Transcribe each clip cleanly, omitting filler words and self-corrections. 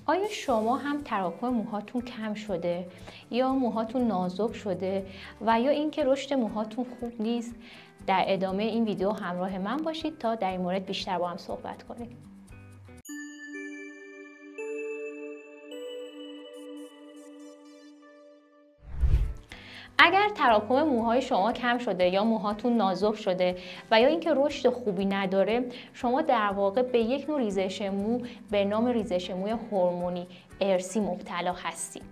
آیا شما هم تراکم موهاتون کم شده یا موهاتون نازک شده و یا اینکه رشد موهاتون خوب نیست؟ در ادامه این ویدیو همراه من باشید تا در این مورد بیشتر با هم صحبت کنیم. اگر تراکم موهای شما کم شده یا موهاتون نازک شده و یا اینکه رشد خوبی نداره، شما در واقع به یک نوع ریزش مو به نام ریزش موی هورمونی ارثی مبتلا هستید.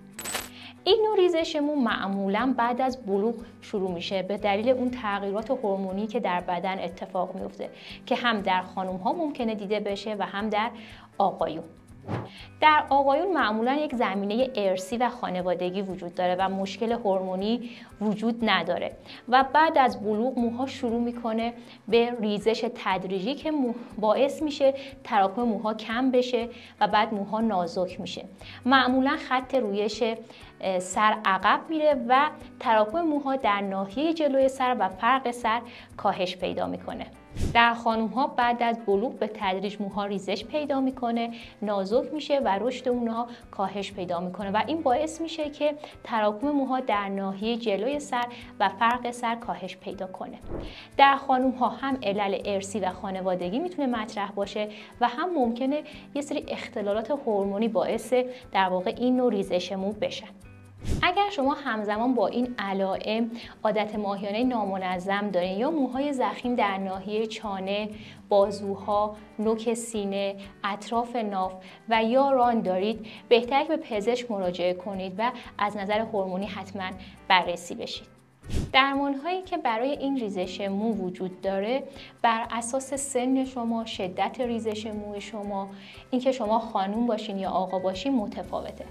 این نوع ریزش مو معمولا بعد از بلوغ شروع میشه به دلیل اون تغییرات هورمونی که در بدن اتفاق میفته که هم در خانم ها ممکنه دیده بشه و هم در آقایون. در آقایون معمولا یک زمینه ارثی و خانوادگی وجود داره و مشکل هورمونی وجود نداره و بعد از بلوغ موها شروع میکنه به ریزش تدریجی که باعث میشه تراکم موها کم بشه و بعد موها نازک میشه. معمولا خط رویش سر عقب میره و تراکم موها در ناحیه جلوی سر و فرق سر کاهش پیدا میکنه. در خانم ها بعد از بلوغ به تدریج موها ریزش پیدا میکنه، نازک میشه و رشد اونها کاهش پیدا میکنه و این باعث میشه که تراکم موها در ناحیه جلوی سر و فرق سر کاهش پیدا کنه. در خانم ها هم علل ارثی و خانوادگی میتونه مطرح باشه و هم ممکنه یه سری اختلالات هورمونی باعث در واقع این نوع ریزش مو بشن. اگر شما همزمان با این علائم عادت ماهیانه نامنظم دارین یا موهای ضخیم در ناحیه چانه، بازوها، نوک سینه، اطراف ناف و یا ران دارید، بهتره که به پزشک مراجعه کنید و از نظر هورمونی حتما بررسی بشید. درمان‌هایی که برای این ریزش مو وجود داره بر اساس سن شما، شدت ریزش موی شما، اینکه شما خانوم باشین یا آقا باشین متفاوته.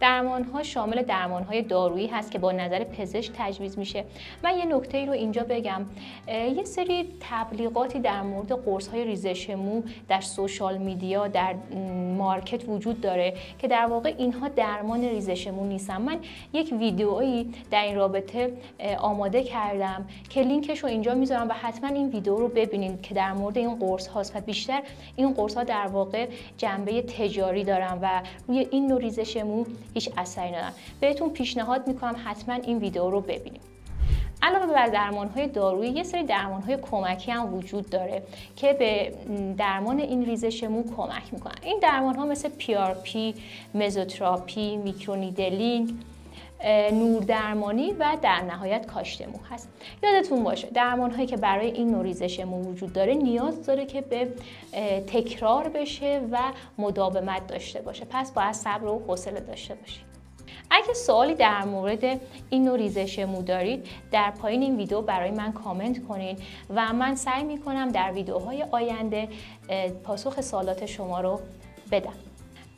درمان‌ها شامل درمان‌های دارویی هست که با نظر پزشک تجویز میشه. من یه نکته رو اینجا بگم، یه سری تبلیغاتی در مورد قرص‌های ریزش مو در سوشال میدیا، در مارکت وجود داره که در واقع اینها درمان ریزش مو نیستن. من یک ویدئویی در این رابطه آماده کردم که لینکش رو اینجا میذارم و حتما این ویدیو رو ببینید که در مورد این قرص هاست و بیشتر این قرص‌ها در واقع جنبه تجاری دارن و روی این نوع ریزش مو هیچ اثری ندارن. بهتون پیشنهاد میکنم حتما این ویدیو رو ببینید. علاوه بر درمان‌های دارویی یه سری درمان‌های کمکی هم وجود داره که به درمان این ریزش مو کمک میکنن. این درمان‌ها مثل PRP، مزوتراپی، میکرونیدلینگ، نوردرمانی و در نهایت کاشت مو هست. یادتون باشه درمان‌هایی که برای این نوع ریزش مو وجود داره نیاز داره که به تکرار بشه و مداومت داشته باشه. پس باید صبر و حوصله داشته باشید. اگه سوالی در مورد این نوع ریزش مو دارید در پایین این ویدیو برای من کامنت کنین و من سعی میکنم در ویدیوهای آینده پاسخ سوالات شما رو بدم.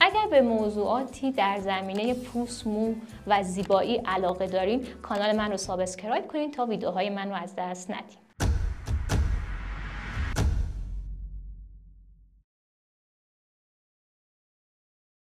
اگر به موضوعاتی در زمینه پوست، مو و زیبایی علاقه دارین، کانال من رو سابسکرایب کنین تا ویدیوهای من رو از دست ندین.